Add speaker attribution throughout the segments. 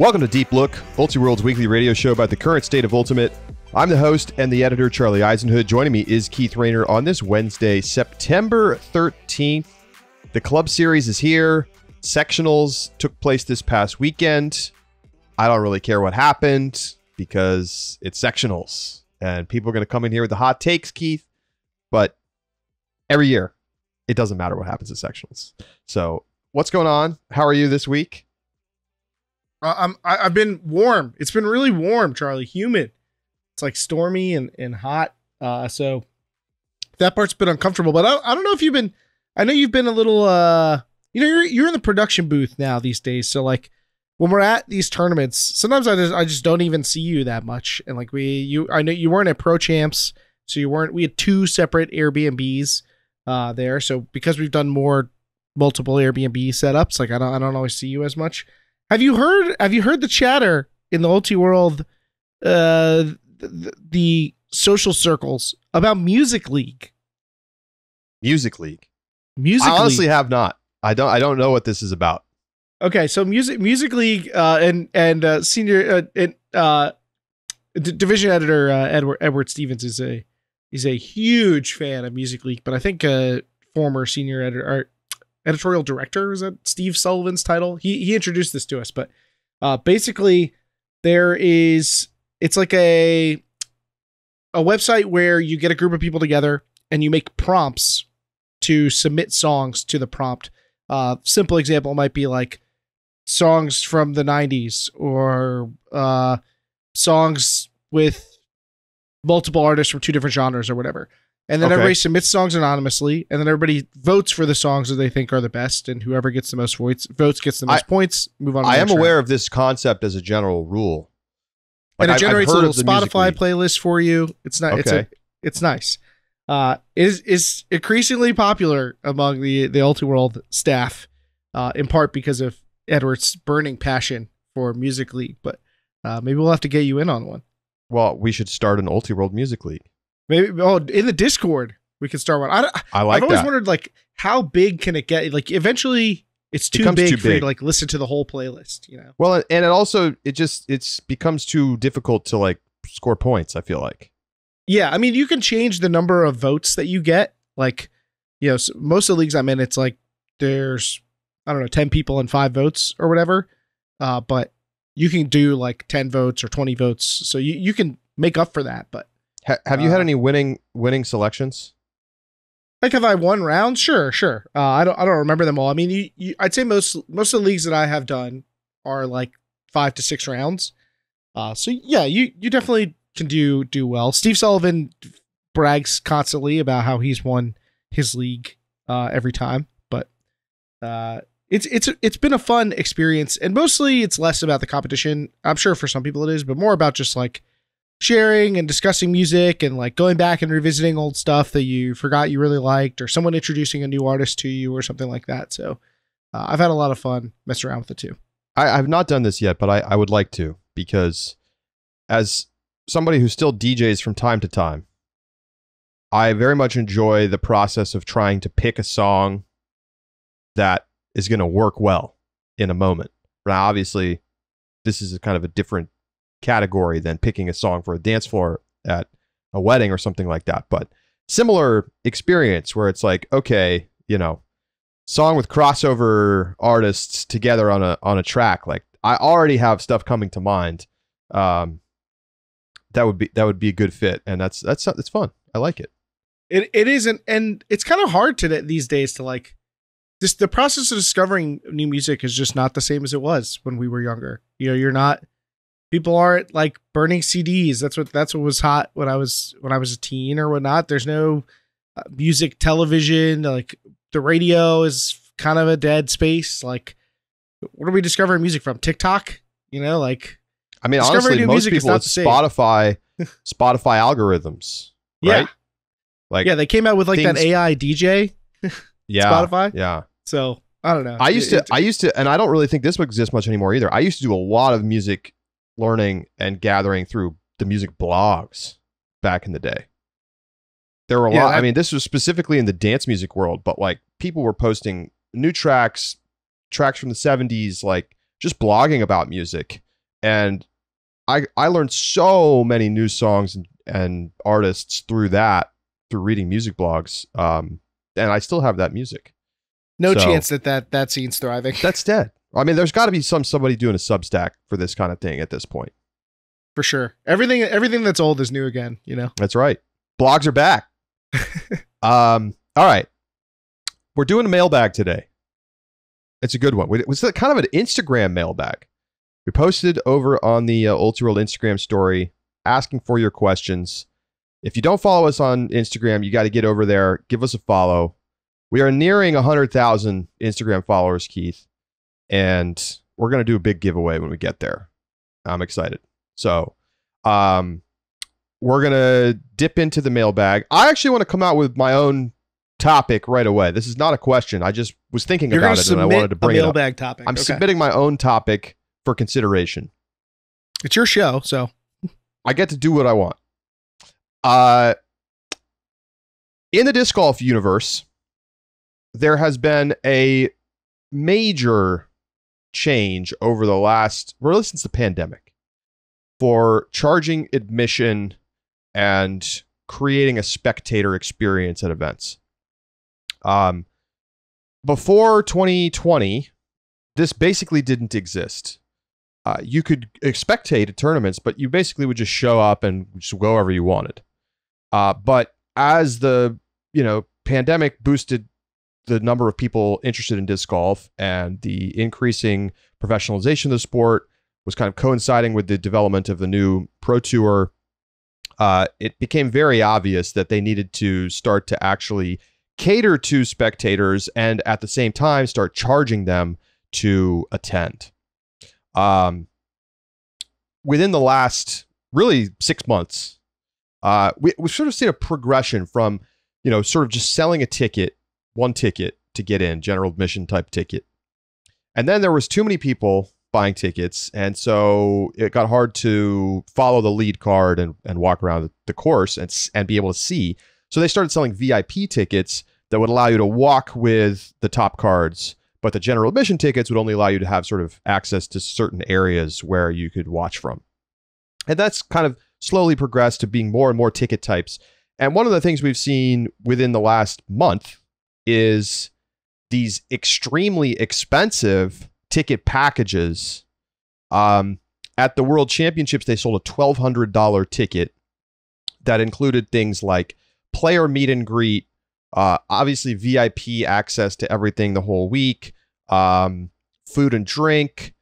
Speaker 1: Welcome to Deep Look, Ultiworld's weekly radio show about the current state of Ultimate. I'm the host and the editor, Charlie Eisenhood. Joining me is Keith Rayner on this Wednesday, September 13th. The Club Series is here. Sectionals took place this past weekend. I don't really care what happened because it's sectionals. And people are going to come in here with the hot takes, Keith. But every year, it doesn't matter what happens at sectionals. So what's going on? How are you this week?
Speaker 2: I've been warm. It's been really warm, Charlie. Humid. It's like stormy and hot. So that part's been uncomfortable. But I don't know if you've been. I know you've been a little. You're in the production booth now these days. So like when we're at these tournaments, sometimes I just don't even see you that much. And like I know you weren't at Pro Champs, so you weren't. We had two separate Airbnbs there. So because we've done multiple Airbnb setups, like I don't always see you as much. Have you heard the chatter in the Ulti world, the social circles about Music League?
Speaker 1: Music League. I honestly have not. I don't know what this is about. Okay,
Speaker 2: so Music League and senior division editor Edward Stevens is a huge fan of Music League, but I think former senior editor. Editorial director, is that Steve Sullivan's title? He introduced this to us, but basically it's like a website where you get a group of people together and you make prompts to submit songs to the prompt. Simple example might be like songs from the 90s or songs with multiple artists from two different genres or whatever. And then everybody submits songs anonymously, and then everybody votes for the songs that they think are the best, and whoever gets the most votes gets the most points. Move on. I am
Speaker 1: aware of this concept as a general rule,
Speaker 2: and it generates a little Spotify playlist for you. It's not.
Speaker 1: Okay.
Speaker 2: It's nice. Is increasingly popular among the Ulti World staff, in part because of Edward's burning passion for Music League. But maybe we'll have to get you in on one.
Speaker 1: Well, we should start an Ulti World Music League.
Speaker 2: Maybe in the Discord we could start one. I've always wondered like how big can it get? Like eventually it's too big for you to like listen to the whole playlist, you know.
Speaker 1: Well, and it also it becomes too difficult to like score points, I feel like.
Speaker 2: Yeah, I mean you can change the number of votes that you get. Like, you know, most of the leagues I'm in, it's like there's 10 people and 5 votes or whatever. But you can do like 10 votes or 20 votes, so you can make up for that. But
Speaker 1: have you had any winning selections?
Speaker 2: Like, have I won rounds? Sure. I don't remember them all. I mean, I'd say most of the leagues that I have done are like 5 to 6 rounds. So yeah, you definitely can do well. Steve Sullivan brags constantly about how he's won his league every time, but it's been a fun experience, and mostly it's less about the competition. I'm sure for some people it is, but more about just like sharing and discussing music and like going back and revisiting old stuff that you forgot you really liked, or someone introducing a new artist to you or something like that. So I've had a lot of fun messing around with it too.
Speaker 1: I've not done this yet, but I would like to, because as somebody who still DJs from time to time, I very much enjoy the process of trying to pick a song that is going to work well in a moment. Now, obviously, this is kind of a different category than picking a song for a dance floor at a wedding or something like that, but similar experience where it's like, okay, you know, song with crossover artists together on a track. Like, I already have stuff coming to mind. That would be a good fit, and that's fun. I like it.
Speaker 2: It isn't, and it's kind of hard these days to like this. The process of discovering new music is just not the same as it was when we were younger. You know, people aren't like burning CDs. That's what was hot when I was a teen or whatnot. There's no music television. Like the radio is kind of a dead space. Like, what are we discovering music from? TikTok? You know, like,
Speaker 1: I mean, honestly, most people it's Spotify algorithms. Right?
Speaker 2: Yeah. Like, yeah, they came out with like that AI DJ.
Speaker 1: Yeah.
Speaker 2: Spotify.
Speaker 1: Yeah.
Speaker 2: So I don't know.
Speaker 1: I used to, and I don't really think this would exist much anymore either. I used to do a lot of music learning and gathering through the music blogs back in the day. There were a lot. I mean, this was specifically in the dance music world, but like people were posting new tracks from the 70s, like just blogging about music. And I learned so many new songs and artists through reading music blogs. And I still have that music.
Speaker 2: No chance that scene's thriving.
Speaker 1: That's dead. I mean, there's got to be somebody doing a Substack for this kind of thing at this point.
Speaker 2: For sure. Everything that's old is new again, you know?
Speaker 1: That's right. Blogs are back. All right. We're doing a mailbag today. It's a good one. It was kind of an Instagram mailbag. We posted over on the Ultiworld Instagram story asking for your questions. If you don't follow us on Instagram, you got to get over there. Give us a follow. We are nearing 100,000 Instagram followers, Keith. And we're going to do a big giveaway when we get there. I'm excited. So we're going to dip into the mailbag. I actually want to come out with my own topic right away. This is not a question. I just was thinking about it and I wanted to bring it up.
Speaker 2: Mailbag topic.
Speaker 1: I'm submitting my own topic for consideration.
Speaker 2: It's your show, so
Speaker 1: I get to do what I want. In the disc golf universe, there has been a major change over the last, really since the pandemic, for charging admission and creating a spectator experience at events. Before 2020, this basically didn't exist. You could spectate at tournaments, but you basically would just show up and just go wherever you wanted. But as the pandemic boosted the number of people interested in disc golf and the increasing professionalization of the sport was kind of coinciding with the development of the new Pro Tour, it became very obvious that they needed to start to actually cater to spectators and at the same time start charging them to attend. Within the last really 6 months, we've sort of seen a progression from, sort of just selling a ticket, one ticket to get in, general admission type ticket. And then there was too many people buying tickets. And so it got hard to follow the lead card and walk around the course and be able to see. So they started selling VIP tickets that would allow you to walk with the top cards, but the general admission tickets would only allow you to have sort of access to certain areas where you could watch from. And that's kind of slowly progressed to being more and more ticket types. And one of the things we've seen within the last month is these extremely expensive ticket packages. At the World Championships, they sold a $1,200 ticket that included things like player meet and greet, obviously VIP access to everything the whole week, food and drink,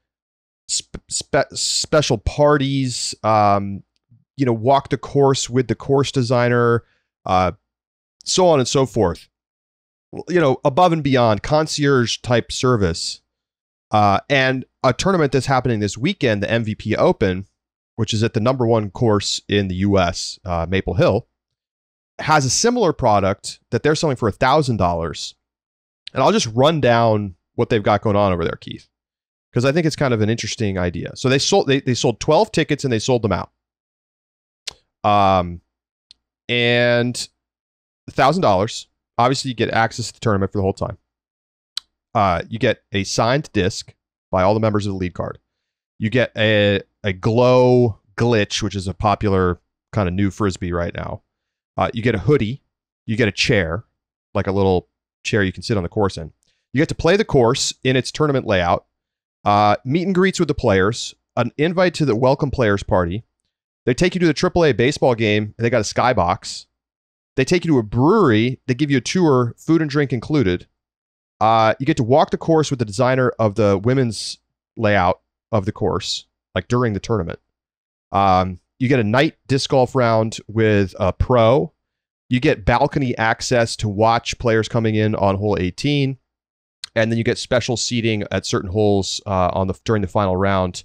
Speaker 1: special parties, walk the course with the course designer, so on and so forth. Above and beyond concierge type service, and a tournament that's happening this weekend, the MVP Open, which is at the #1 course in the US, Maple Hill, has a similar product that they're selling for $1,000. And I'll just run down what they've got going on over there, Keith, because I think it's kind of an interesting idea. So they sold 12 tickets and they sold them out. And $1,000. Obviously, you get access to the tournament for the whole time. You get a signed disc by all the members of the lead card. You get a glow glitch, which is a popular kind of new frisbee right now. You get a hoodie. You get a chair, like a little chair you can sit on the course in. You get to play the course in its tournament layout. Meet and greets with the players. An invite to the welcome players party. They take you to the AAA baseball game. And they got a skybox. They take you to a brewery. They give you a tour, food and drink included. You get to walk the course with the designer of the women's layout of the course, like during the tournament. You get a night disc golf round with a pro. You get balcony access to watch players coming in on hole 18. And then you get special seating at certain holes during the final round.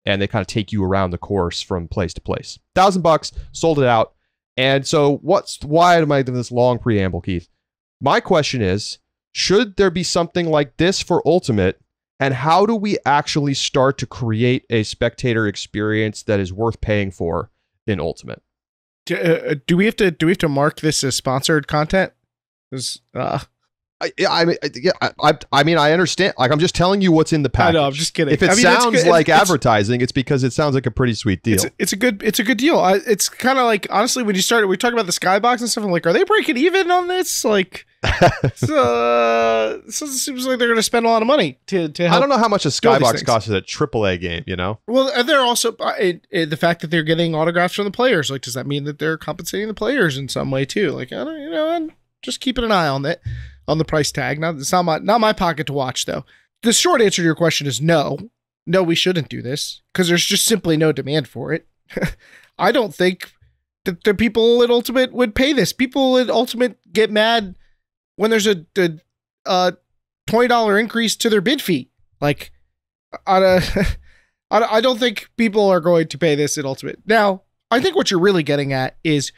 Speaker 1: And they kind of take you around the course from place to place. $1,000, sold it out. And so why am I doing this long preamble, Keith? My question is, should there be something like this for Ultimate? And how do we actually start to create a spectator experience that is worth paying for in Ultimate?
Speaker 2: Do we have to mark this as sponsored content?
Speaker 1: I mean, I understand. Like, I'm just telling you what's in the package.
Speaker 2: I know, I'm just kidding.
Speaker 1: If it sounds like advertising, it's because it sounds like a pretty sweet deal.
Speaker 2: It's a good deal. It's kind of like, honestly, when you started, we talked about the skybox and stuff. I'm like, are they breaking even on this? Like, so it seems like they're going to spend a lot of money to help.
Speaker 1: I don't know how much a skybox costs at a AAA game. You know.
Speaker 2: Well, they're also the fact that they're getting autographs from the players. Like, does that mean that they're compensating the players in some way too? Like, I don't, I'm just keeping an eye on that. On the price tag. It's not my pocket to watch, though. The short answer to your question is no. No, we shouldn't do this because there's just simply no demand for it. I don't think that the people at Ultimate would pay this. People at Ultimate get mad when there's a $20 increase to their bid fee. Like, I don't think people are going to pay this at Ultimate. Now, I think what you're really getting at is,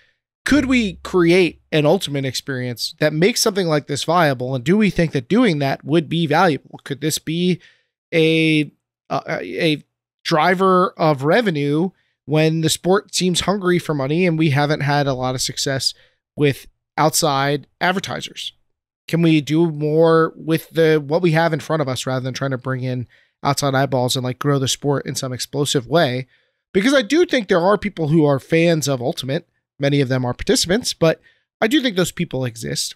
Speaker 2: could we create an Ultimate experience that makes something like this viable? And do we think that doing that would be valuable? Could this be a driver of revenue when the sport seems hungry for money and we haven't had a lot of success with outside advertisers? Can we do more with what we have in front of us rather than trying to bring in outside eyeballs and like grow the sport in some explosive way? Because I do think there are people who are fans of Ultimate. Many of them are participants, but I do think those people exist.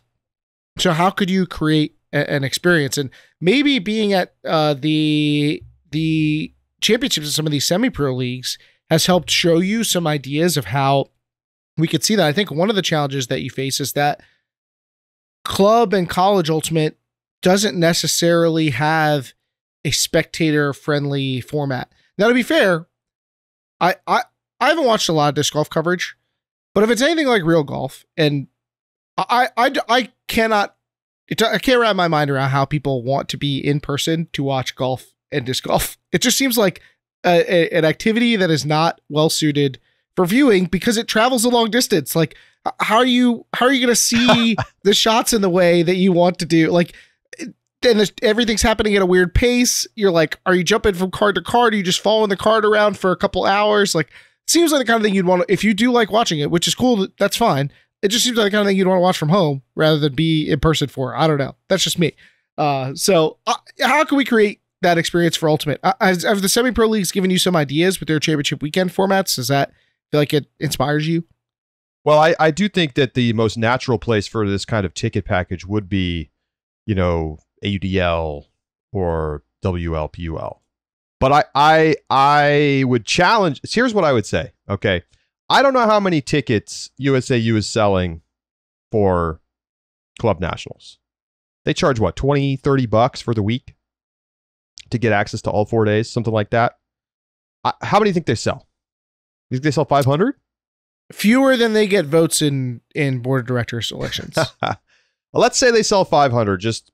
Speaker 2: So how could you create an experience? And maybe being at the championships of some of these semi-pro leagues has helped show you some ideas of how we could see that. I think one of the challenges that you face is that club and college Ultimate doesn't necessarily have a spectator-friendly format. Now, to be fair, I haven't watched a lot of disc golf coverage. But if it's anything like real golf, and I can't wrap my mind around how people want to be in person to watch golf and disc golf. It just seems like an activity that is not well suited for viewing because it travels a long distance. Like, how are you going to see the shots in the way that you want to do? Like, and everything's happening at a weird pace. You're like, are you jumping from card to card? Are you just following the card around for a couple hours? Like, seems like the kind of thing you'd want to, if you do like watching it, which is cool, that's fine. It just seems like the kind of thing you'd want to watch from home rather than be in person for. I don't know. That's just me. So how can we create that experience for Ultimate? Have the semi-pro leagues given you some ideas with their championship weekend formats? Does that feel like it inspires you?
Speaker 1: Well, I do think that the most natural place for this kind of ticket package would be, AUDL or WLPUL. But I would challenge. Here's what I would say. Okay. I don't know how many tickets USAU is selling for Club Nationals. They charge what, $20-$30 for the week to get access to all 4 days, something like that. How many do you think they sell? You think they sell 500?
Speaker 2: Fewer than they get votes in board of directors elections.
Speaker 1: Well, let's say they sell 500, just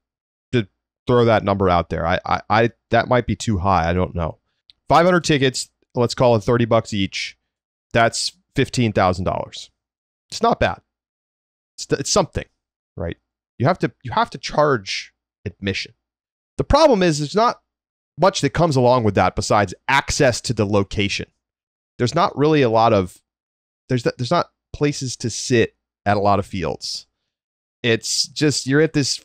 Speaker 1: to throw that number out there. I that might be too high. I don't know. 500 tickets, let's call it $30 each. That's $15,000. It's not bad. It's something, right? You have to charge admission. The problem is there's not much that comes along with that besides access to the location. There's not really a lot of there's not places to sit at a lot of fields. It's just you're at this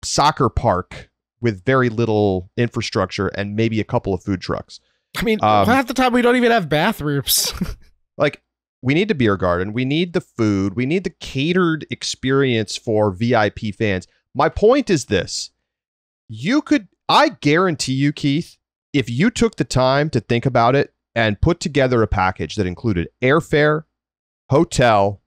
Speaker 1: soccer park with very little infrastructure and maybe a couple of food trucks.
Speaker 2: I mean, half the time we don't even have bathrooms.
Speaker 1: Like, we need the beer garden. We need the food. We need the catered experience for VIP fans. My point is this. I guarantee you, Keith, if you took the time to think about it and put together a package that included airfare, hotel,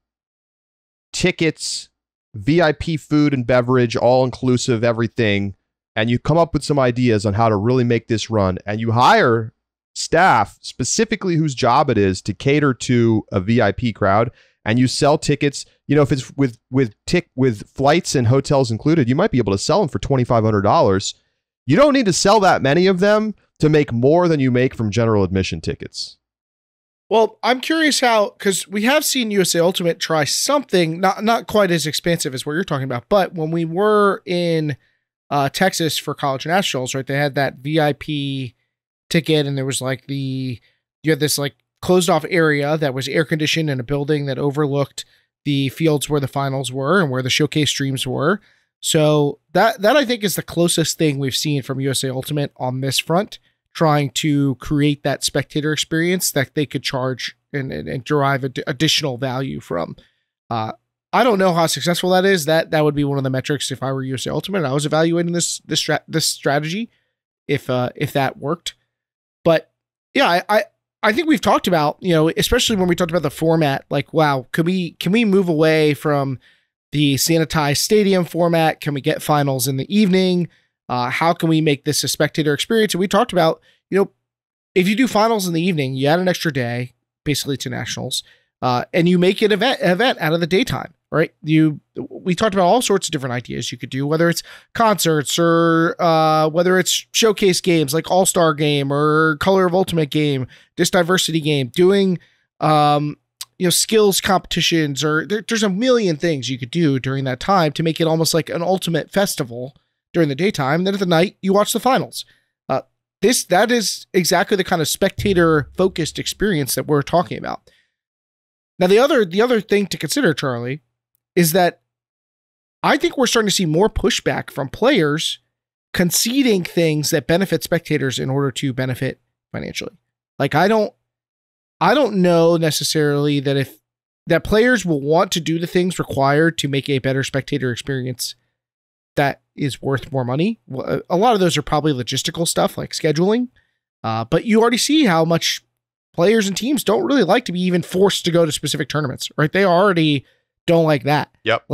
Speaker 1: tickets, VIP food and beverage, all inclusive, everything, and you come up with some ideas on how to really make this run, and you hire staff specifically whose job it is to cater to a VIP crowd, and you sell tickets, if it's with flights and hotels included, you might be able to sell them for $2,500. You don't need to sell that many of them to make more than you make from general admission tickets.
Speaker 2: Well, I'm curious how, because we have seen USA Ultimate try something not quite as expansive as what you're talking about, but when we were in Texas for College Nationals, right, they had that VIP ticket, and there was you had this like closed off area that was air conditioned in a building that overlooked the fields where the finals were and where the showcase streams were. So that I think is the closest thing we've seen from USA Ultimate on this front, trying to create that spectator experience that they could charge and derive additional value from. I don't know how successful that is. That would be one of the metrics if I were USA Ultimate and I was evaluating this strategy, if that worked. But yeah, I think we've talked about, especially when we talked about the format, like, wow, can we move away from the sanitized stadium format? Can we get finals in the evening? How can we make this a spectator experience? And we talked about, if you do finals in the evening, you add an extra day, basically to nationals, and you make an event out of the daytime, right? We talked about all sorts of different ideas you could do, whether it's concerts or whether it's showcase games like All-Star Game or Color of Ultimate Game, Disc Diversity Game, doing skills competitions, or there's a million things you could do during that time to make it almost like an ultimate festival during the daytime. Then at the night, you watch the finals. That is exactly the kind of spectator focused experience that we're talking about. Now, the other thing to consider, Charlie, is that I think we're starting to see more pushback from players conceding things that benefit spectators in order to benefit financially. Like, I don't know necessarily that players will want to do the things required to make a better spectator experience that is worth more money. Well, a lot of those are probably logistical stuff like scheduling, but you already see how much players and teams don't really like to be even forced to go to specific tournaments, right? They already don't like that.
Speaker 1: Yep.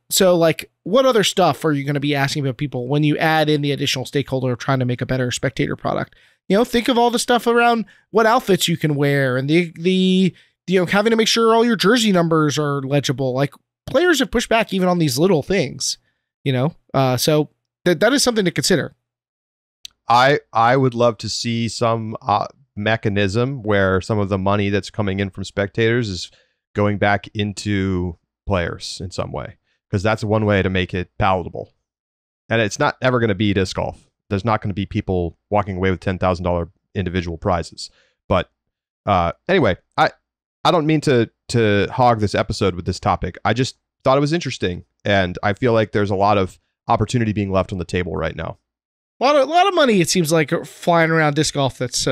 Speaker 2: So, like, what other stuff are you going to be asking about people when you add in the additional stakeholder of trying to make a better spectator product? Think of all the stuff around what outfits you can wear and the having to make sure all your jersey numbers are legible. Like, players have pushed back even on these little things, so that is something to consider.
Speaker 1: I would love to see some mechanism where some of the money that's coming in from spectators is going back into players in some way, because that's one way to make it palatable. And it's not ever going to be disc golf. There's not going to be people walking away with $10,000 individual prizes. But anyway, I don't mean to hog this episode with this topic. I just thought it was interesting, and I feel like there's a lot of opportunity being left on the table right now.
Speaker 2: A lot of money, it seems like, flying around disc golf. That's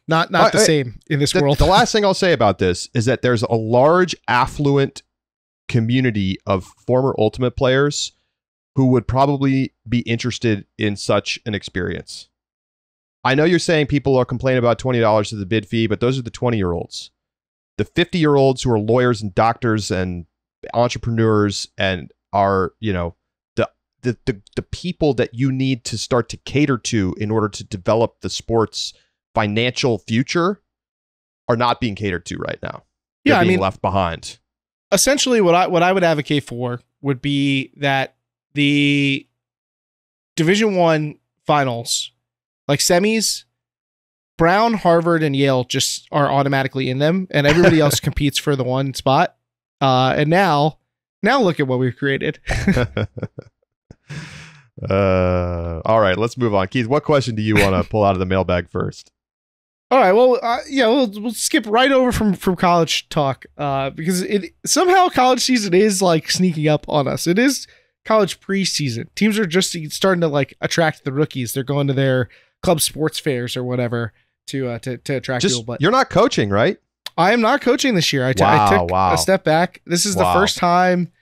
Speaker 2: not the same in this world.
Speaker 1: The last thing I'll say about this is that there's a large, affluent community of former Ultimate players who would probably be interested in such an experience. I know you're saying people are complaining about $20 to the bid fee, but those are the 20-year-olds. The 50-year-olds who are lawyers and doctors and entrepreneurs and are, the people that you need to start to cater to in order to develop the sport's financial future are not being catered to right now. They're being left behind.
Speaker 2: Essentially, what I would advocate for would be that the Division I finals, like semis, Brown, Harvard, and Yale just are automatically in them, and everybody else competes for the one spot. And now look at what we've created.
Speaker 1: All right, let's move on. Keith, what question do you want to pull out of the mailbag first?
Speaker 2: All right, well, we'll skip right over from college talk because somehow college season is like sneaking up on us. It is college preseason. Teams are just starting to like attract the rookies. They're going to their club sports fairs or whatever to attract people. But
Speaker 1: you're not coaching, right?
Speaker 2: I am not coaching this year. I took a step back. This is the first time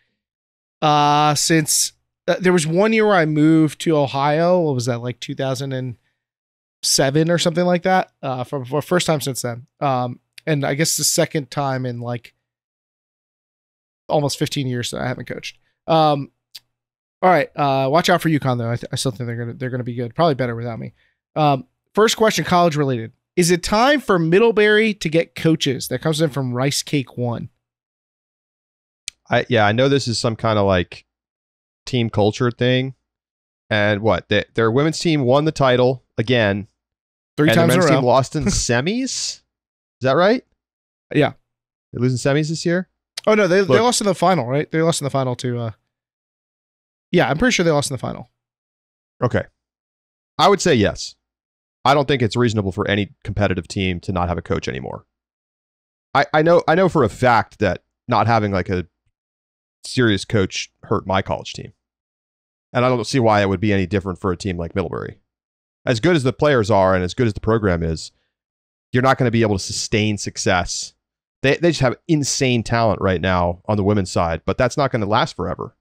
Speaker 2: since there was 1 year where I moved to Ohio. What was that, like 2007 or something like that? For first time since then. And I guess the second time in like almost 15 years that I haven't coached. All right. Watch out for UConn though. I still think they're gonna be good. Probably better without me. First question, college related. Is it time for Middlebury to get coaches? That comes in from Rice Cake 1.
Speaker 1: I know this is some kind of like team culture thing. And what? Their women's team won the title again.
Speaker 2: 3 times in a row.
Speaker 1: The men's team lost in semis? Is that right?
Speaker 2: Yeah.
Speaker 1: They're losing semis this year?
Speaker 2: Oh, no. They lost in the final, right? They lost in the final to... yeah, I'm pretty sure they lost in the final.
Speaker 1: Okay. I would say yes. I don't think it's reasonable for any competitive team to not have a coach anymore. I know for a fact that not having like a serious coach hurt my college team. And I don't see why it would be any different for a team like Middlebury. As good as the players are and as good as the program is, you're not going to be able to sustain success. They just have insane talent right now on the women's side, but that's not going to last forever.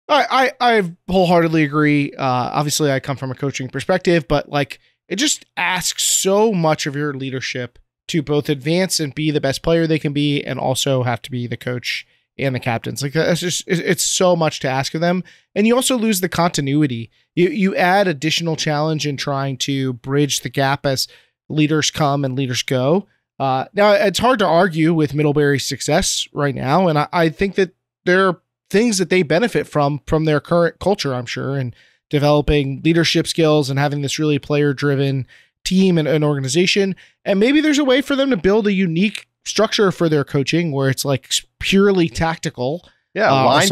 Speaker 2: I wholeheartedly agree. Obviously, I come from a coaching perspective, but like it just asks so much of your leadership to both advance and be the best player they can be, and also have to be the coach and the captains. Like it's so much to ask of them, and you also lose the continuity. You add additional challenge in trying to bridge the gap as leaders come and leaders go. Now it's hard to argue with Middlebury's success right now, and I think that there are things that they benefit from their current culture, I'm sure, and developing leadership skills and having this really player-driven team and an organization. And maybe there's a way for them to build a unique structure for their coaching where it's like purely tactical.
Speaker 1: Yeah, line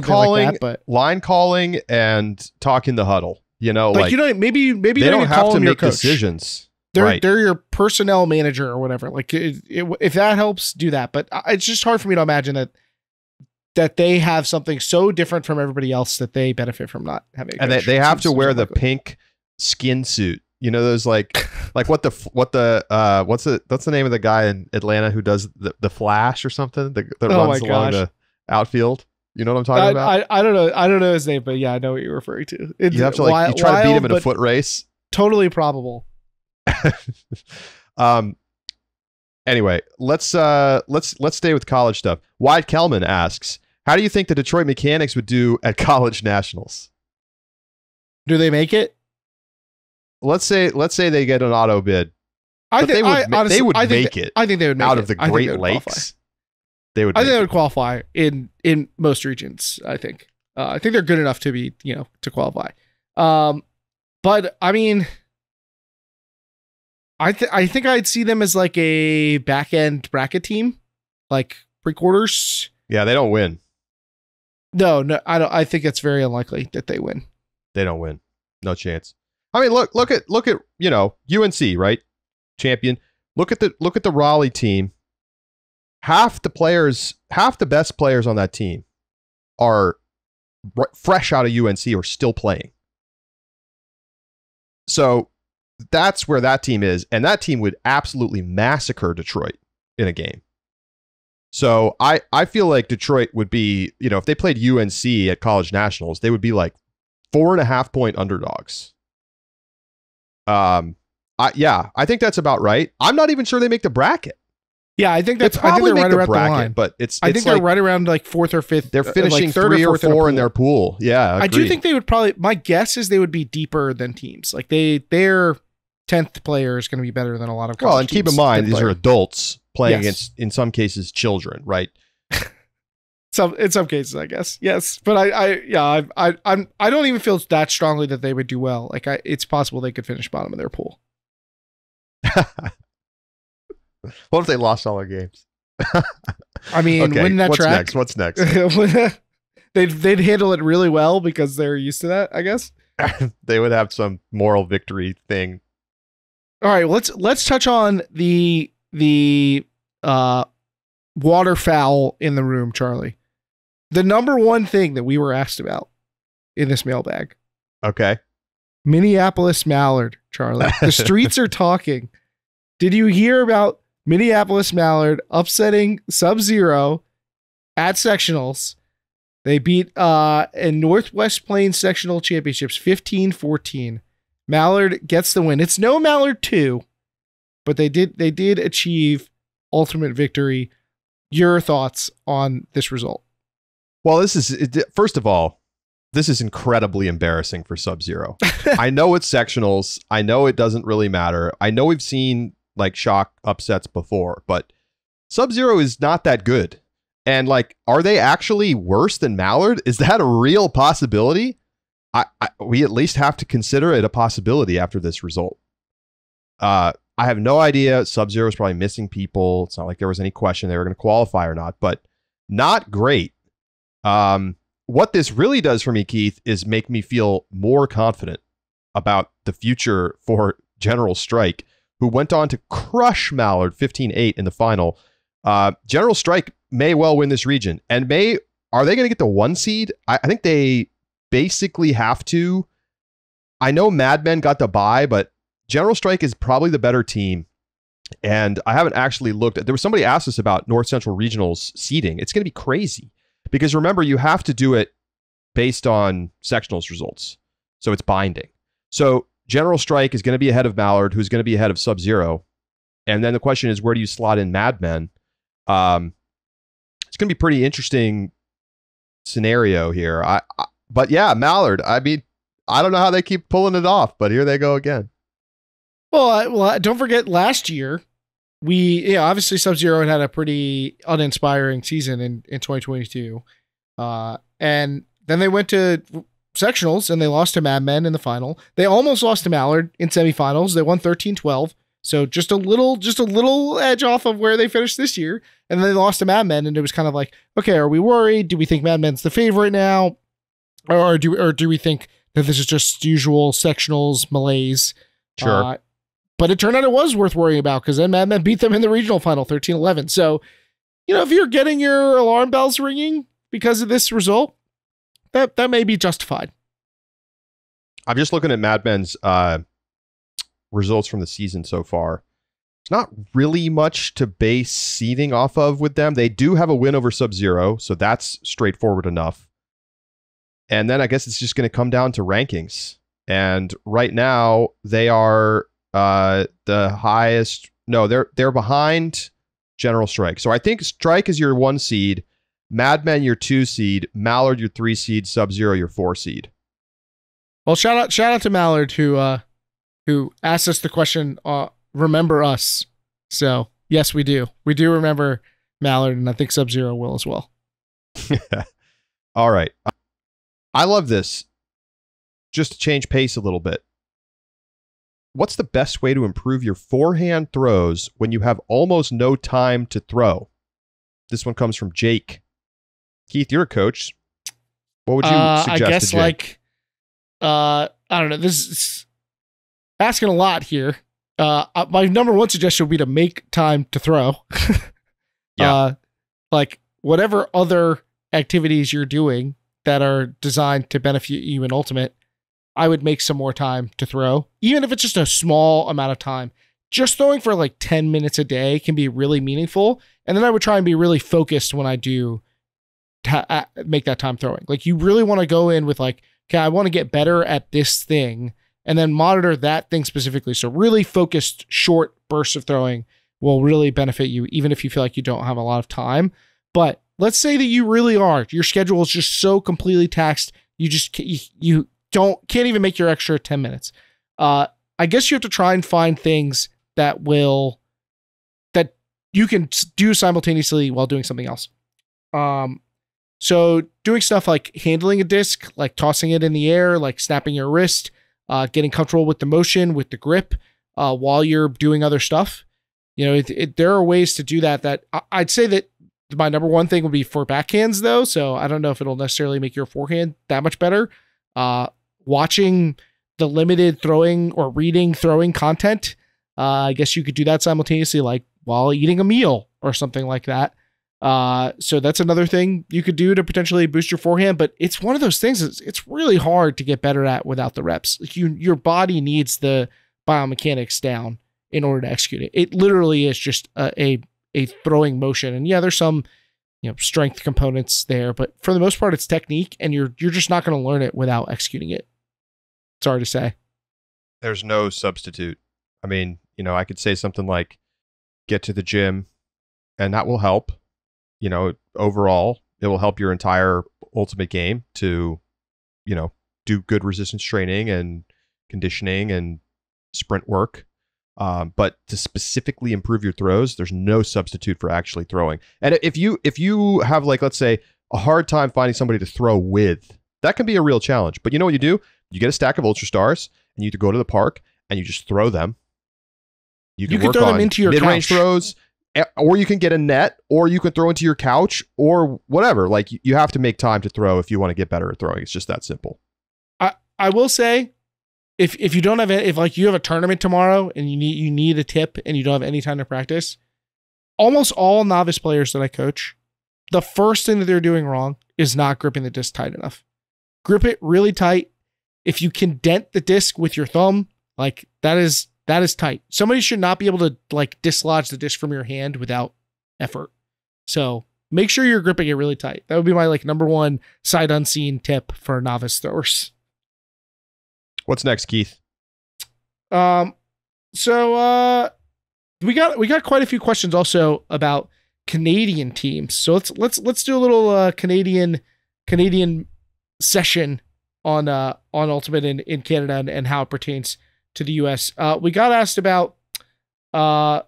Speaker 1: calling and talking the huddle. Maybe
Speaker 2: they
Speaker 1: don't have to make
Speaker 2: coach.
Speaker 1: Decisions.
Speaker 2: They're your personnel manager or whatever. Like if that helps, do that. But it's just hard for me to imagine that they have something so different from everybody else that they benefit from not having.
Speaker 1: And they have to wear the pink skin suit. Those what's the name of the guy in Atlanta who does the Flash or something that runs along the outfield? You know what I'm talking about?
Speaker 2: I don't know. I don't know his name, but yeah, I know what you're referring to.
Speaker 1: You have to you try to beat him in a foot race.
Speaker 2: Totally probable.
Speaker 1: Anyway, let's stay with college stuff. Wyatt Kelman asks, how do you think the Detroit Mechanix would do at college nationals?
Speaker 2: Do they make it?
Speaker 1: Let's say they get an auto bid. I think they would make it out of the Great Lakes. They would. I think
Speaker 2: they would qualify in most regions. I think they're good enough to be to qualify. But I mean, I think I'd see them as like a back end bracket team, like pre-quarters.
Speaker 1: Yeah, they don't win.
Speaker 2: No, I don't. I think it's very unlikely that they win.
Speaker 1: They don't win. No chance. I mean, look at UNC, right? Champion. Look at the Raleigh team. Half the best players on that team are fresh out of UNC or still playing. So that's where that team is, and that team would absolutely massacre Detroit in a game. So I feel like Detroit would be, if they played UNC at college nationals, they would be like 4.5 point underdogs. I think that's about right. I'm not even sure they make the bracket.
Speaker 2: Yeah, I think they're right around the line.
Speaker 1: But
Speaker 2: they're right around like fourth or fifth.
Speaker 1: They're finishing like 3 or 4 in their pool. Yeah,
Speaker 2: I do think they would probably. My guess is they would be deeper than teams. Like their 10th player is going to be better than a lot of.
Speaker 1: Well, and keep in mind these are adults playing against, in some cases, children, right?
Speaker 2: In some cases, I guess yes, but I don't even feel that strongly that they would do well. Like it's possible they could finish bottom of their pool.
Speaker 1: What if they lost all their games?
Speaker 2: I mean, win that track.
Speaker 1: What's next?
Speaker 2: They'd handle it really well because they're used to that, I guess.
Speaker 1: They would have some moral victory thing.
Speaker 2: All right, let's touch on the waterfowl in the room, Charlie. The number one thing that we were asked about in this mailbag.
Speaker 1: Okay.
Speaker 2: Minneapolis Mallard, Charlie. The streets are talking. Did you hear about Minneapolis Mallard upsetting Sub-Zero at sectionals? They beat in Northwest Plains sectional championships 15-14. Mallard gets the win. It's no Mallard 2, but they did achieve ultimate victory. Your thoughts on this result?
Speaker 1: Well, first of all, this is incredibly embarrassing for Sub-Zero. I know it's sectionals. I know it doesn't really matter. I know we've seen like shock upsets before, but Sub-Zero is not that good. And like, are they actually worse than Mallard? Is that a real possibility? We at least have to consider it a possibility after this result. I have no idea. Sub-Zero is probably missing people. It's not like there was any question they were going to qualify or not, but not great. What this really does for me, Keith, is make me feel more confident about the future for General Strike, who went on to crush Mallard 15-8 in the final. General Strike may well win this region, and are they going to get the 1 seed? I think they basically have to. I know Mad Men got the bye, but General Strike is probably the better team. And I haven't actually looked at, there was somebody asked us about North Central Regional's seeding. It's going to be crazy because remember, you have to do it based on sectionals results. So it's binding. So General Strike is going to be ahead of Mallard, who's going to be ahead of Sub-Zero. And then the question is, where do you slot in Mad Men? It's going to be pretty interesting scenario here. But yeah, Mallard, I mean, I don't know how they keep pulling it off, but here they go again.
Speaker 2: Well, don't forget last year, obviously Sub-Zero had a pretty uninspiring season in 2022. And then they went to sectionals and they lost to Mad Men in the final. They almost lost to Mallard in semifinals. They won 13-12. So just a little edge off of where they finished this year. And then they lost to Mad Men, and it was kind of like, okay, are we worried? Do we think Mad Men's the favorite now? Or do we think that this is just usual sectionals malaise?
Speaker 1: Sure.
Speaker 2: But it turned out it was worth worrying about because then Mad Men beat them in the regional final 13-11. So, if you're getting your alarm bells ringing because of this result, that may be justified.
Speaker 1: I'm just looking at Mad Men's results from the season so far. It's not really much to base seeding off of with them. They do have a win over Sub-Zero, so that's straightforward enough. And then I guess it's just going to come down to rankings. And right now they are the highest. No, they're behind General Strike. So I think Strike is your 1 seed, Mad Men your 2 seed, Mallard your 3 seed, Sub-Zero your 4 seed.
Speaker 2: Well, shout out to Mallard who asked us the question, remember us. So yes, we do. We do remember Mallard, and I think Sub-Zero will as well.
Speaker 1: All right. I love this. Just to change pace a little bit. What's the best way to improve your forehand throws when you have almost no time to throw? This one comes from Jake. Keith, you're a coach. What would you suggest
Speaker 2: I guess
Speaker 1: to Jake?
Speaker 2: I don't know. This is asking a lot here. My number 1 suggestion would be to make time to throw.
Speaker 1: Yeah.
Speaker 2: Like whatever other activities you're doing that are designed to benefit you in Ultimate, I would make some more time to throw, even if it's just a small amount of time. Just throwing for like 10 minutes a day can be really meaningful. And then I would try and be really focused when I do make that time throwing. Like you really want to go in with like, okay, I want to get better at this thing and then monitor that thing specifically. So really focused short bursts of throwing will really benefit you, even if you feel like you don't have a lot of time. But let's say that you really are. Your schedule is just so completely taxed. You just can't even make your extra 10 minutes. I guess you have to try and find things that you can do simultaneously while doing something else. So doing stuff like handling a disc, like tossing it in the air, like snapping your wrist, getting comfortable with the motion, with the grip, while you're doing other stuff. There are ways to do that I'd say that my number 1 thing would be for backhands though. So I don't know if it'll necessarily make your forehand that much better. Watching the limited throwing or reading throwing content. I guess you could do that simultaneously, like while eating a meal or something like that. So that's another thing you could do to potentially boost your forehand, but it's one of those things it's really hard to get better at without the reps. Like your body needs the biomechanics down in order to execute it. It literally is just a throwing motion. And yeah, there's some, strength components there, but for the most part, it's technique, and you're just not going to learn it without executing it. Sorry to say.
Speaker 1: There's no substitute. I mean, I could say something like, get to the gym, and that will help. Overall, it will help your entire Ultimate game to, do good resistance training and conditioning and sprint work. But to specifically improve your throws, there's no substitute for actually throwing. And if you have, like, let's say, a hard time finding somebody to throw with, that can be a real challenge. But you know what you do? You get a stack of Ultra Stars, and you either go to the park and you just throw them. You can work
Speaker 2: throw
Speaker 1: on
Speaker 2: them into your
Speaker 1: mid-range
Speaker 2: couch.
Speaker 1: throws, or you can get a net, or you can throw into your couch, or whatever. Like, you have to make time to throw if you want to get better at throwing. It's just that simple.
Speaker 2: I will say, if you don't have it, if like you have a tournament tomorrow and you need a tip and you don't have any time to practice, almost all novice players that I coach, the first thing that they're doing wrong is not gripping the disc tight enough. grip it really tight. If you can dent the disc with your thumb, like that is tight. Somebody should not be able to like dislodge the disc from your hand without effort. So make sure you're gripping it really tight. That would be my like number one sight unseen tip for novice throwers.
Speaker 1: What's next, Keith?
Speaker 2: So we got quite a few questions also about Canadian teams. So let's do a little Canadian session on Ultimate in Canada and how it pertains to the US. We got asked about because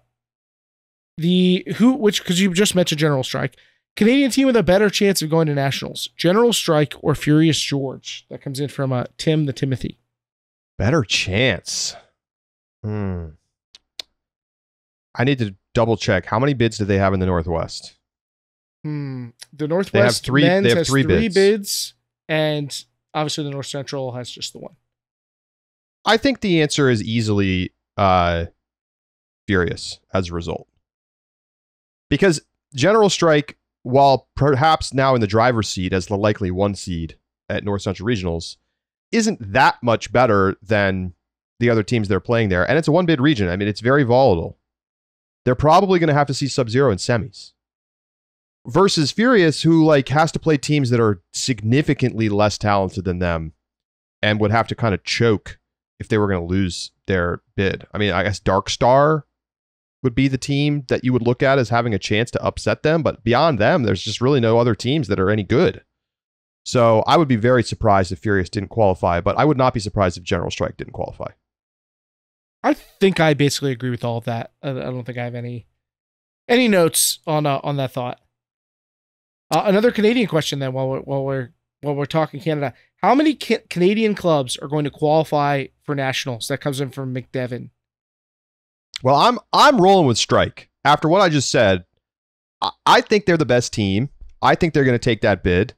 Speaker 2: you just mentioned General Strike. Canadian team with a better chance of going to nationals, General Strike or Furious George? That comes in from Tim the Timothy.
Speaker 1: Better chance. I need to double check. How many bids do they have in the Northwest?
Speaker 2: The Northwest has three bids, and obviously the North Central has just the one.
Speaker 1: I think the answer is easily Furious as a result. Because General Strike, while perhaps now in the driver's seat as the likely 1 seed at North Central Regionals, isn't that much better than the other teams they're playing there. And it's a 1-bid region. I mean, it's very volatile. They're probably going to have to see Sub-Zero in semis. Versus Furious, who like has to play teams that are significantly less talented than them and would have to kind of choke if they were going to lose their bid. I mean, I guess Dark Star would be the team that you would look at as having a chance to upset them. But beyond them, there's just really no other teams that are any good. So I would be very surprised if Furious didn't qualify, but I would not be surprised if General Strike didn't qualify.
Speaker 2: I think I basically agree with all of that. I don't think I have any notes on that thought. Another Canadian question then, while we're talking Canada, how many Canadian clubs are going to qualify for nationals? That comes in from McDevitt.
Speaker 1: Well, I'm rolling with Strike. After what I just said, I think they're the best team. I think they're going to take that bid.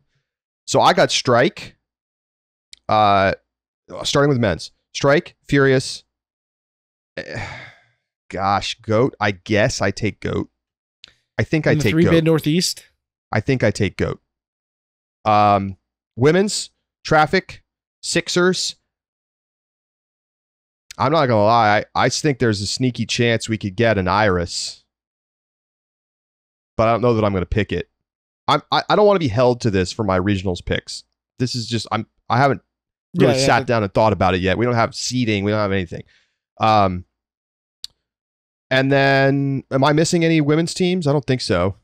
Speaker 1: So I got Strike. Starting with men's. Strike, Furious. Gosh, Goat. I guess I take Goat. I think I take Goat.
Speaker 2: 3-bid Northeast.
Speaker 1: I think I take Goat. Women's, Traffic, Sixers. I'm not going to lie. I think there's a sneaky chance we could get an Iris. But I don't know that I'm going to pick it. I don't want to be held to this for my regionals picks. This is just, I haven't really sat down and thought about it yet. We don't have seeding. We don't have anything. And then, am I missing any women's teams? I don't think so.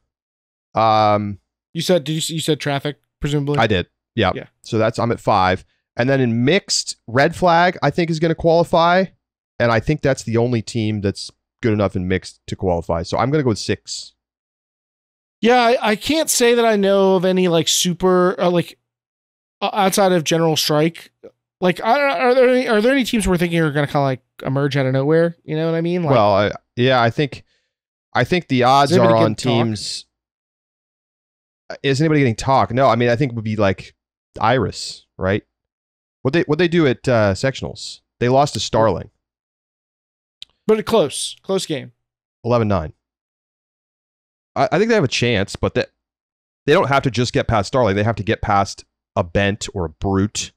Speaker 2: You said Traffic, presumably?
Speaker 1: I did. Yeah. So I'm at 5. And then in mixed, Red Flag, I think is going to qualify. And I think that's the only team that's good enough in mixed to qualify. So I'm going to go with 6.
Speaker 2: Yeah, I can't say that I know of any like super outside of General Strike. Like, are there any teams we're thinking are going to kind of like emerge out of nowhere? You know what I mean? Like,
Speaker 1: well, I think the odds are on teams. Is anybody getting talk? No, I mean, I think it would be like Iris, right? What they do at sectionals? They lost to Starling,
Speaker 2: but a close game.
Speaker 1: 11-9. I think they have a chance, but they don't have to just get past Starling. They have to get past a Bent or a Brute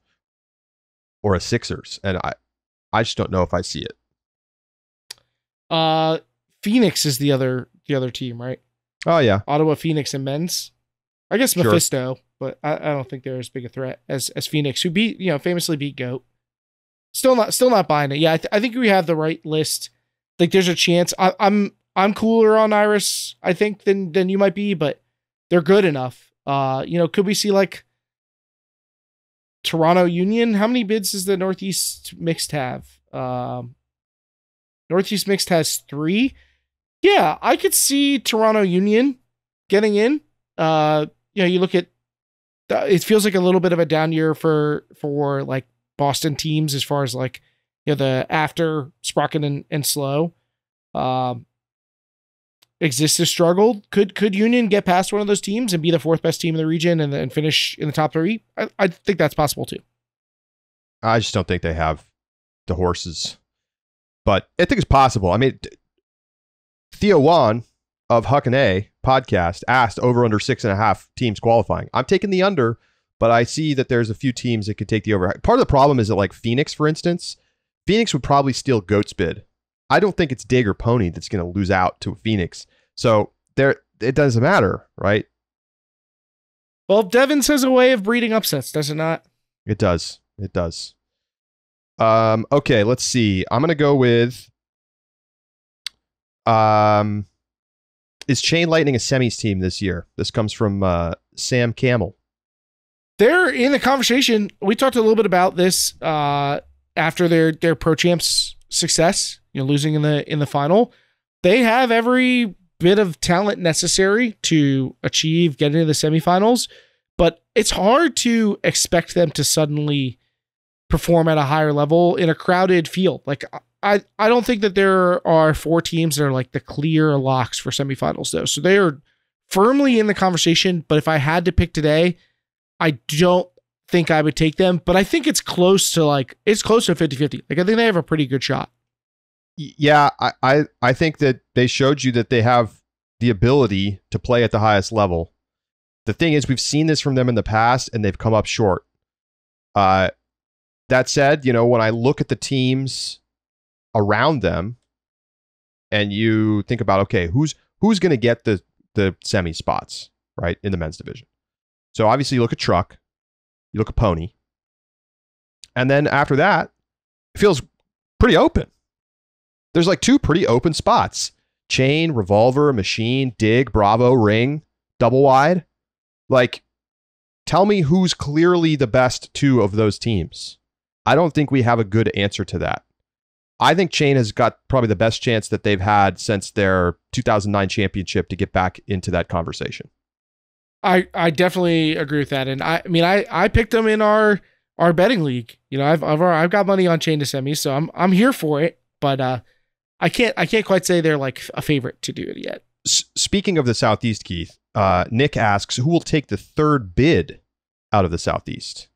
Speaker 1: or a Sixers, and I just don't know if I see it.
Speaker 2: Phoenix is the other team, right?
Speaker 1: Oh yeah,
Speaker 2: Ottawa Phoenix and men's. I guess Mephisto, sure. But I don't think they're as big a threat as Phoenix, who famously beat Goat. Still not buying it. Yeah, I think we have the right list. Like, there's a chance. I'm cooler on Iris, I think, than you might be, but they're good enough. Could we see like Toronto Union? How many bids does the Northeast Mixed have? Northeast Mixed has 3. Yeah, I could see Toronto Union getting in. You look at it feels like a little bit of a down year for like Boston teams as far as like, the after Sprocket and Slow. Exist has struggled. Could Union get past one of those teams and be the 4th best team in the region and finish in the top 3? I think that's possible too.
Speaker 1: I just don't think they have the horses, but I think it's possible. I mean, Theo Wan of Huck and A podcast asked over under 6.5 teams qualifying. I'm taking the under, but I see that there's a few teams that could take the over. Part of the problem is that, like Phoenix, for instance, Phoenix would probably steal Goat's bid. I don't think it's Dig or Pony that's going to lose out to Phoenix. So it doesn't matter, right?
Speaker 2: Well, Devins has a way of breeding upsets, does it not?
Speaker 1: It does. It does. Okay, let's see. I'm going to go with is Chain Lightning a semis team this year? This comes from Sam Camel.
Speaker 2: They're in the conversation. We talked a little bit about this after their Pro Champs success, losing in the final. They have every bit of talent necessary to achieve getting to the semifinals, but it's hard to expect them to suddenly perform at a higher level in a crowded field. Like I don't think that there are 4 teams that are like the clear locks for semifinals though. So they are firmly in the conversation, but if I had to pick today, I don't think I would take them, but I think it's close to 50-50. Like I think they have a pretty good shot.
Speaker 1: Yeah, I think that they showed you that they have the ability to play at the highest level. The thing is, we've seen this from them in the past, and they've come up short. That said, when I look at the teams around them, and you think about, okay, who's going to get the semi spots, right, in the men's division? So obviously, you look at Truck, you look at Pony, and then after that, it feels pretty open. There's like 2 pretty open spots. Chain, Revolver, Machine, Dig, Bravo, Ring, Double Wide. Like, tell me who's clearly the best 2 of those teams. I don't think we have a good answer to that. I think Chain has got probably the best chance that they've had since their 2009 championship to get back into that conversation.
Speaker 2: I definitely agree with that. And I picked them in our betting league. I've got money on Chain to semi, so I'm here for it. But I can't quite say they're like a favorite to do it yet.
Speaker 1: Speaking of the Southeast, Keith, Nick asks, who will take the 3rd bid out of the Southeast?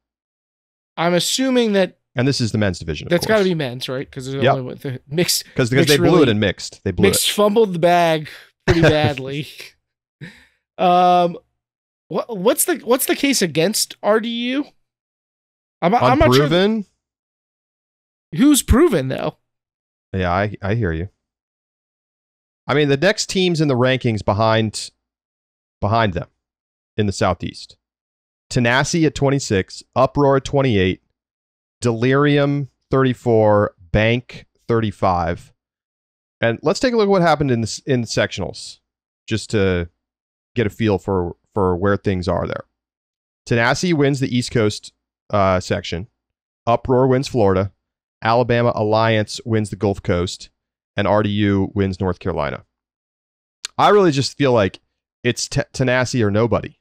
Speaker 1: I'm
Speaker 2: assuming that,
Speaker 1: and this is the men's division.
Speaker 2: That's got to be men's, right? Because the only with the mixed,
Speaker 1: because they blew really, it in mixed. They blew
Speaker 2: mixed it. Fumbled the bag pretty badly. What's the case against RDU? I'm not sure. Who's proven though?
Speaker 1: Yeah, I hear you. I mean, the next teams in the rankings behind them in the Southeast. Tenacity at 26, Uproar at 28, Delirium 34, Bank 35. And let's take a look at what happened in the sectionals, just to get a feel for where things are there. Tenacity wins the East Coast section. Uproar wins Florida. Alabama Alliance wins the Gulf Coast, and RDU wins North Carolina. I really just feel like it's Tenacity or nobody.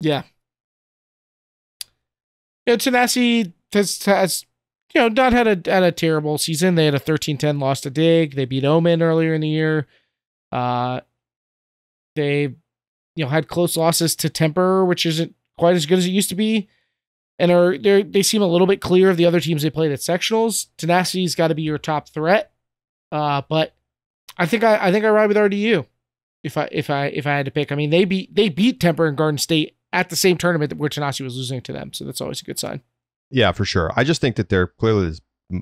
Speaker 2: Yeah. Tenacity has not had a terrible season. They had a 13-10 loss to Dig. They beat Omen earlier in the year. They had close losses to Temper, which isn't quite as good as it used to be. And they seem a little bit clear of the other teams they played at sectionals. Tenacity's got to be your top threat, but I think I ride with RDU if I had to pick. I mean, they beat Temper and Garden State at the same tournament where Tenacity was losing to them, so that's always a good sign.
Speaker 1: Yeah, for sure. I just think that they're clearly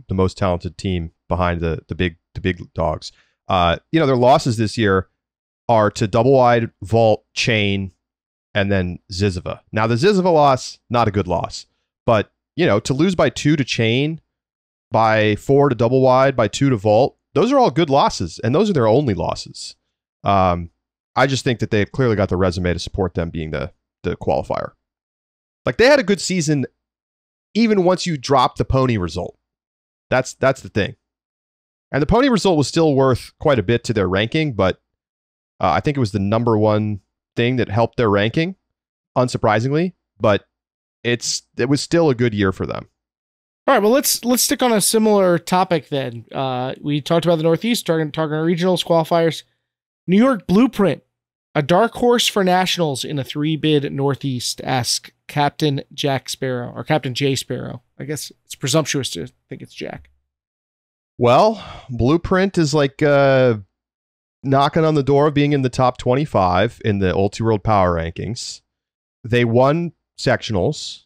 Speaker 1: the most talented team behind the big dogs. Their losses this year are to Double Wide, Vault, Chain, and then Zizova. Now, the Zizova loss, not a good loss. But, to lose by 2 to Chain, by 4 to Double Wide, by 2 to Vault, those are all good losses, and those are their only losses. I just think that they've clearly got the resume to support them being the qualifier. Like, they had a good season even once you drop the Pony result. That's the thing. And the Pony result was still worth quite a bit to their ranking, but I think it was the number 1 thing that helped their ranking, unsurprisingly, but it was still a good year for them.
Speaker 2: All right, well, let's stick on a similar topic then. We talked about the Northeast, talking regionals, qualifiers. New York Blueprint, a dark horse for nationals in a 3-bid Northeast, ask Captain Jack Sparrow, or Captain Jay Sparrow. I guess it's presumptuous to think it's Jack.
Speaker 1: Well, Blueprint is like knocking on the door of being in the top 25 in the Ulti World Power Rankings. They won sectionals.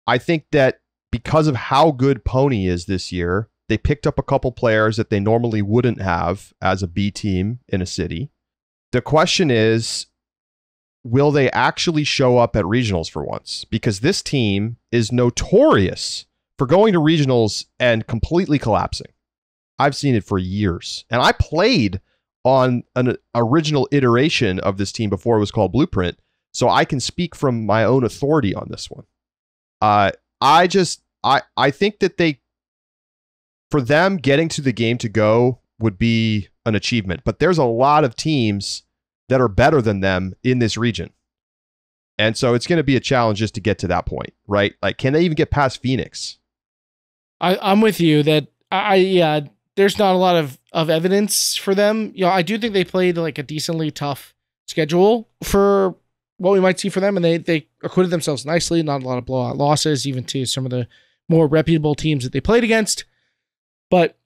Speaker 1: I think that because of how good Pony is this year, they picked up a couple players that they normally wouldn't have as a B team in a city. The question is, will they actually show up at regionals for once? Because this team is notorious for going to regionals and completely collapsing. I've seen it for years. And I played on an original iteration of this team before it was called Blueprint, so I can speak from my own authority on this one. I think that for them, getting to the game to go would be an achievement, but there's a lot of teams that are better than them in this region. And so it's going to be a challenge just to get to that point, right? Like, can they even get past Phoenix?
Speaker 2: I'm with you that there's not a lot of evidence for them. I do think they played like a decently tough schedule for what we might see for them, and they acquitted themselves nicely. Not a lot of blowout losses, even to some of the more reputable teams that they played against. But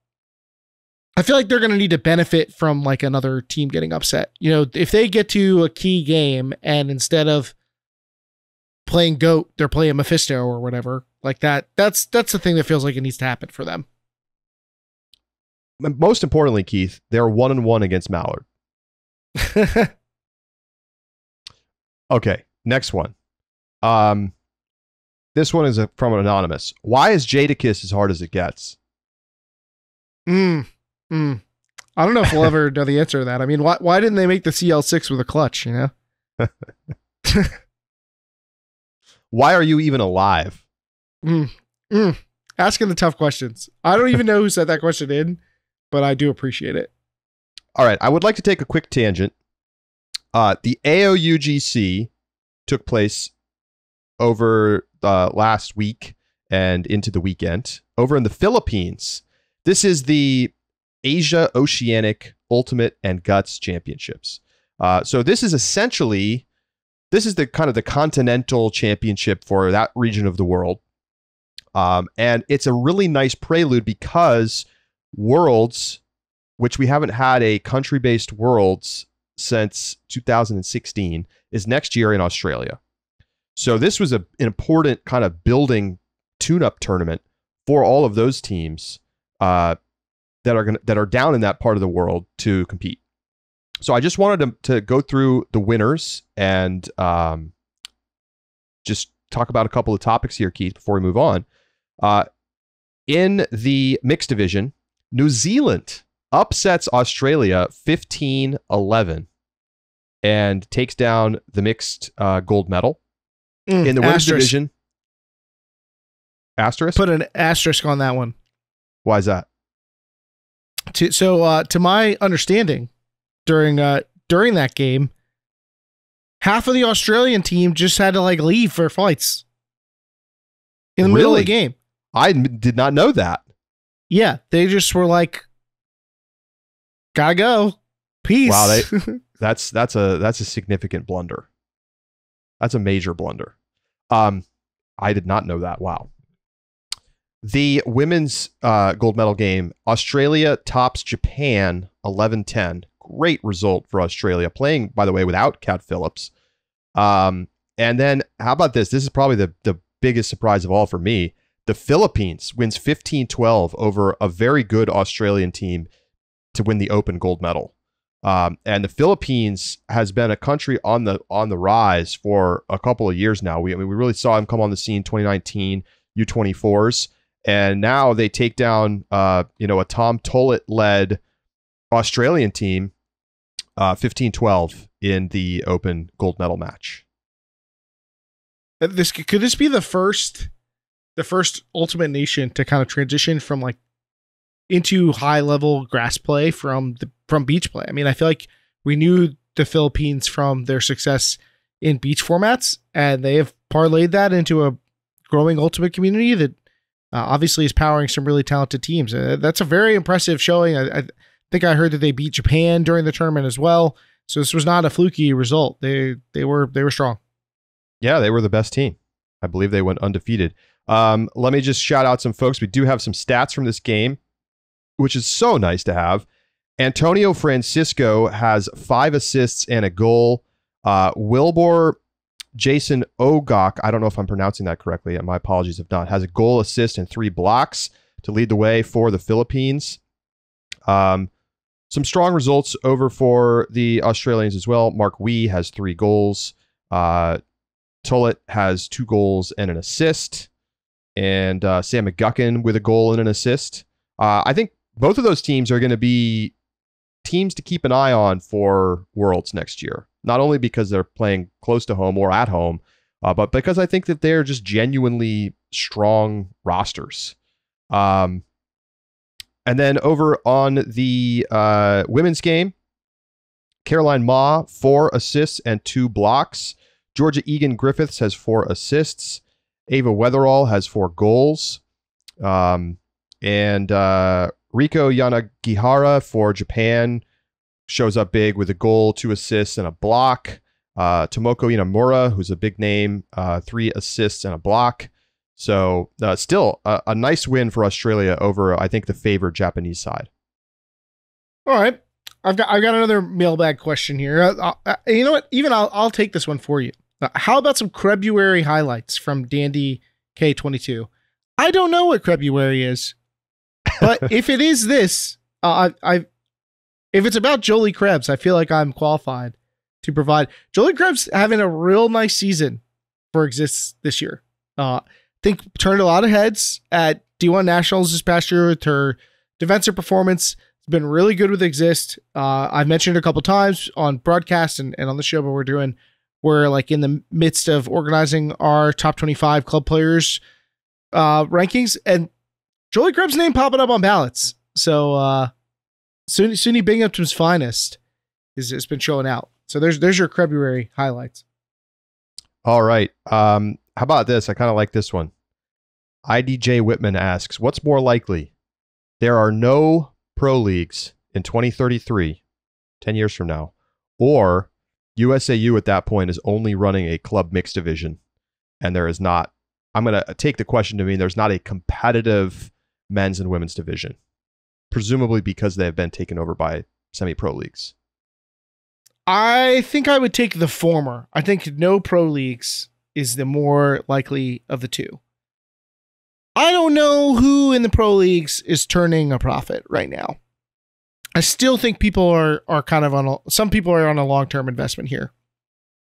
Speaker 2: I feel like they're going to need to benefit from like another team getting upset. If they get to a key game and instead of playing GOAT, they're playing Mephisto or whatever like that. That's the thing that feels like it needs to happen for them.
Speaker 1: Most importantly, Keith, they're 1-1 against Mallard. Okay, next one. This one is from an anonymous. Why is Jadakiss as hard as it gets?
Speaker 2: I don't know if we'll ever know the answer to that. I mean, why didn't they make the CL6 with a clutch,
Speaker 1: Why are you even alive?
Speaker 2: Asking the tough questions. I don't even know who said that question in, but I do appreciate it.
Speaker 1: All right, I would like to take a quick tangent. The AOUGC took place over last week and into the weekend over in the Philippines. This is the Asia Oceanic Ultimate and Guts Championships. So this is essentially, the kind of the continental championship for that region of the world. And it's a really nice prelude because Worlds, which we haven't had a country-based Worlds since 2016, is next year in Australia. So this was an important kind of building tune-up tournament for all of those teams that are down in that part of the world to compete. So I just wanted to go through the winners and just talk about a couple of topics here, Keith, before we move on. In the mixed division, New Zealand upsets Australia 15-11 and takes down the mixed gold medal. In the women's division, asterisk?
Speaker 2: Put an asterisk on that one.
Speaker 1: Why is that?
Speaker 2: To my understanding, during that game, half of the Australian team just had to leave for flights in the middle of the game.
Speaker 1: I did not know that.
Speaker 2: Yeah, they just were like, gotta go. Peace.
Speaker 1: Wow, that's a significant blunder. That's a major blunder. I did not know that. Wow. The women's gold medal game, Australia tops Japan 11-10. Great result for Australia, playing, by the way, without Kat Phillips. And then, how about this? This is probably the biggest surprise of all for me. The Philippines wins 15-12 over a very good Australian team to win the open gold medal. And the Philippines has been a country on the rise for a couple of years now. We really saw them come on the scene 2019 U24s, and now they take down a Tom Tollett led Australian team 15-12 in the open gold medal match.
Speaker 2: Could this be the first Ultimate Nation to kind of transition from into high level grass play from beach play? I mean, I feel like we knew the Philippines from their success in beach formats, and they have parlayed that into a growing Ultimate community that obviously is powering some really talented teams. That's a very impressive showing. I think I heard that they beat Japan during the tournament as well. So this was not a fluky result. They were strong.
Speaker 1: Yeah, they were the best team. I believe they went undefeated. Let me just shout out some folks. We do have some stats from this game, which is so nice to have. Antonio Francisco has 5 assists and a goal. Wilbur Jason Ogok, I don't know if I'm pronouncing that correctly, and my apologies if not, has a goal, assist, and 3 blocks to lead the way for the Philippines. Some strong results over for the Australians as well. Mark Wee has 3 goals. Tullett has 2 goals and an assist. And Sam McGuckin with a goal and an assist. I think both of those teams are going to be teams to keep an eye on for Worlds next year. Not only because they're playing close to home or at home, but because I think that they're just genuinely strong rosters. And then over on the women's game, Caroline Ma, 4 assists and 2 blocks. Georgia Egan Griffiths has 4 assists. Ava Weatherall has 4 goals. And Riko Yanagihara for Japan shows up big with a goal, 2 assists, and a block. Tomoko Inamura, who's a big name, 3 assists and a block. So still a nice win for Australia over, I think, the favored Japanese side.
Speaker 2: All right. I've got another mailbag question here. You know what? Even I'll take this one for you. How about some Crebuary highlights from Dandy K22? I don't know what Crebuary is, but if it is this, if it's about Jolie Krebs, I feel like I'm qualified to provide. Jolie Krebs having a real nice season for Exists this year. Think turned a lot of heads at D1 Nationals this past year with her defensive performance. It's been really good with Exist. I've mentioned it a couple times on broadcast and on the show, but we're like in the midst of organizing our top 25 club players rankings, and Jolie Krebs' name popping up on ballots. So SUNY Binghamton's finest has been showing out. So there's your Crebuary highlights.
Speaker 1: All right. How about this? I kind of like this one. IDJ Whitman asks, what's more likely? There are no pro leagues in 2033, 10 years from now, or USAU at that point is only running a club mixed division, and there is not, I'm going to take the question to mean there's not a competitive men's and women's division, presumably because they have been taken over by semi-pro leagues.
Speaker 2: I think I would take the former. I think no pro leagues is the more likely of the two. I don't know who in the pro leagues is turning a profit right now. I still think people are kind of some people are on a long-term investment here.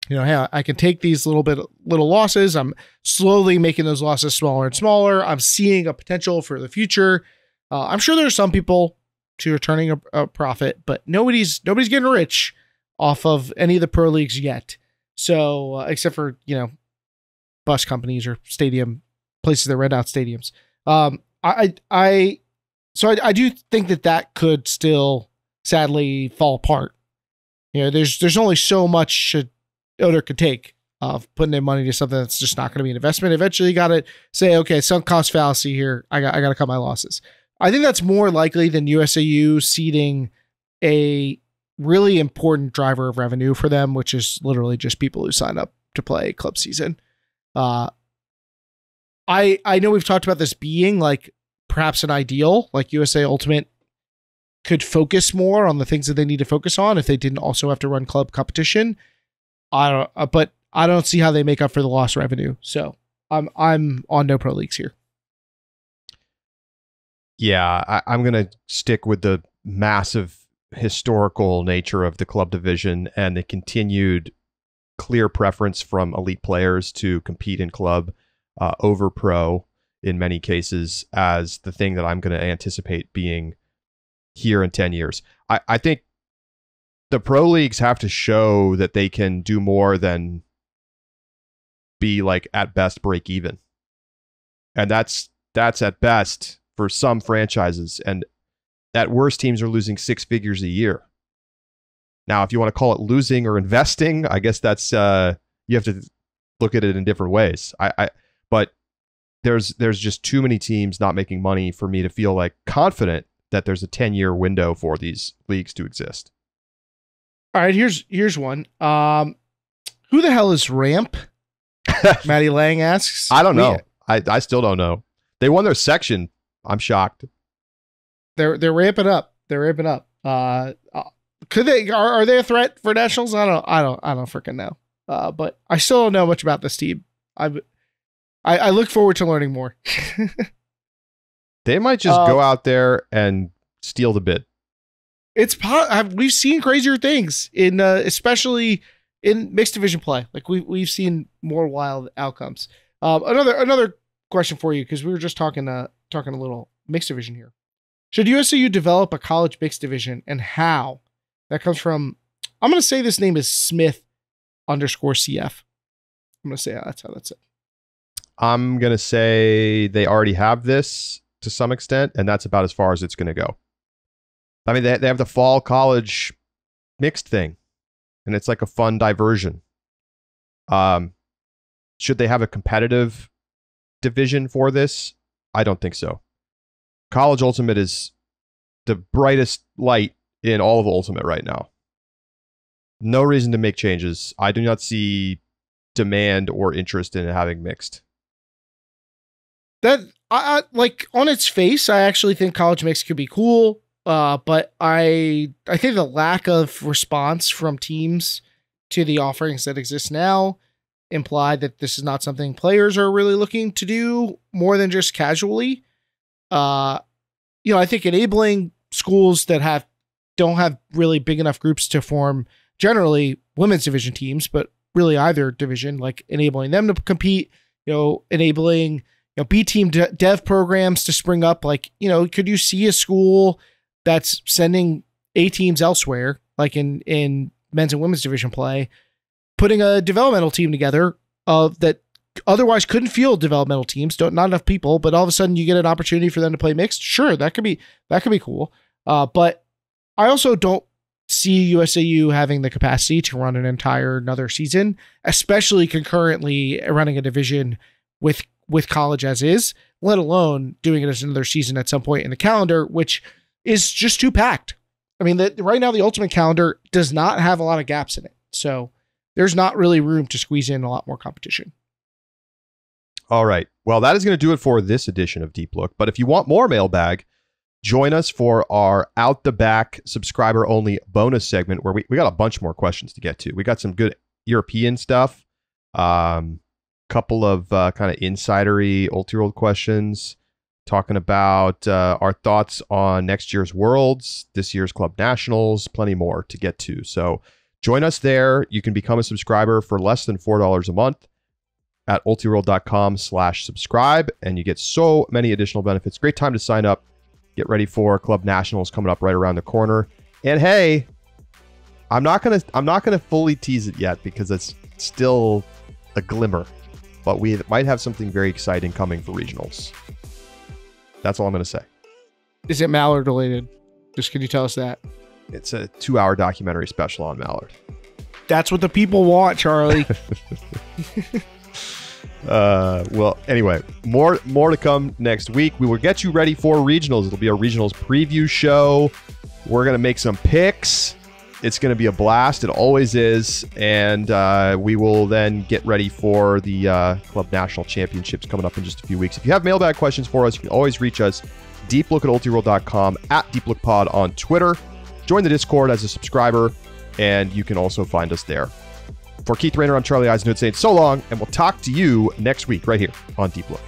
Speaker 2: You know, hey, I can take these little losses. I'm slowly making those losses smaller and smaller. I'm seeing a potential for the future. I'm sure there's some people who are turning a profit, but nobody's getting rich off of any of the pro leagues yet. So, except for, bus companies or stadium places that rent out stadiums. I do think that could still sadly fall apart. There's only so much an owner could take of putting in money to something that's just not going to be an investment. Eventually you got to say, okay, sunk cost fallacy here. I got to cut my losses. I think that's more likely than USAU seeding a really important driver of revenue for them, which is literally just people who sign up to play club season. I know we've talked about this being like perhaps an ideal, like USA Ultimate could focus more on the things that they need to focus on if they didn't also have to run club competition. But I don't see how they make up for the lost revenue. So I'm on no pro leagues here.
Speaker 1: Yeah, I'm going to stick with the massive historical nature of the club division and the continued clear preference from elite players to compete in club over pro in many cases as the thing that I'm going to anticipate being here in 10 years. I think the pro leagues have to show that they can do more than be like at best break even. And that's at best for some franchises. And at worst, teams are losing 6 figures a year. Now, if you want to call it losing or investing, I guess that's you have to look at it in different ways. But there's just too many teams not making money for me to feel like confident that there's a 10-year window for these leagues to exist.
Speaker 2: All right, here's one. Who the hell is Ramp? Maddie Lang asks.
Speaker 1: I don't know. I still don't know. They won their section. I'm shocked.
Speaker 2: They're ramping up. They're ramping up. Could they? Are they a threat for nationals? I don't freaking know. But I still don't know much about this team. I look forward to learning more.
Speaker 1: They might just go out there and steal the bid.
Speaker 2: We've seen crazier things in especially in mixed division play. Like we've seen more wild outcomes. Another question for you, because we were just talking a little mixed division here. Should USAU develop a college mixed division, and how? That comes from, I'm going to say this name is Smith_CF. I'm going to say that's how that's it.
Speaker 1: I'm going to say they already have this to some extent, and that's about as far as it's going to go. I mean, they have the fall college mixed thing, and it's like a fun diversion. Should they have a competitive division for this? I don't think so. College Ultimate is the brightest light in all of Ultimate right now. No reason to make changes. I do not see demand or interest in having mixed.
Speaker 2: That I like on its face, I actually think college mixed could be cool. But I think the lack of response from teams to the offerings that exist now imply that this is not something players are really looking to do more than just casually. I think enabling schools that don't have really big enough groups to form generally women's division teams, but really either division, like enabling them to compete, enabling B team dev programs to spring up. Like, could you see a school that's sending A teams elsewhere, like in men's and women's division play, putting a developmental team together that otherwise couldn't field developmental teams, not enough people, but all of a sudden you get an opportunity for them to play mixed? Sure, that could be cool. But I also don't see USAU having the capacity to run another season, especially concurrently running a division with college as is, let alone doing it as another season at some point in the calendar, which is just too packed. I mean, right now the Ultimate calendar does not have a lot of gaps in it. So there's not really room to squeeze in a lot more competition.
Speaker 1: All right. Well, that is going to do it for this edition of Deep Look. But if you want more Mailbag, join us for our Out the Back subscriber-only bonus segment where we got a bunch more questions to get to. We got some good European stuff, couple of kind of insidery Ulti-World questions, talking about our thoughts on next year's Worlds, this year's Club Nationals, plenty more to get to. So join us there. You can become a subscriber for less than $4 a month at ultiworld.com/subscribe, and you get so many additional benefits. Great time to sign up. Get ready for Club Nationals coming up right around the corner. And hey, I'm not gonna fully tease it yet because it's still a glimmer, but we might have something very exciting coming for regionals. That's all I'm gonna say.
Speaker 2: Is it Mallard related? Just can you tell us that?
Speaker 1: It's a 2-hour documentary special on Mallard.
Speaker 2: That's what the people want, Charlie.
Speaker 1: Well, anyway, more to come next week. We will get you ready for regionals. It'll be a regionals preview show. We're going to make some picks. It's going to be a blast. It always is. And we will then get ready for the Club National Championships coming up in just a few weeks. If you have mailbag questions for us, you can always reach us. deeplook@ultiworld.com, @deeplookpod on Twitter. Join the Discord as a subscriber, and you can also find us there. For Keith Rayner, I'm Charlie Eisenhood saying so long, and we'll talk to you next week right here on Deep Look.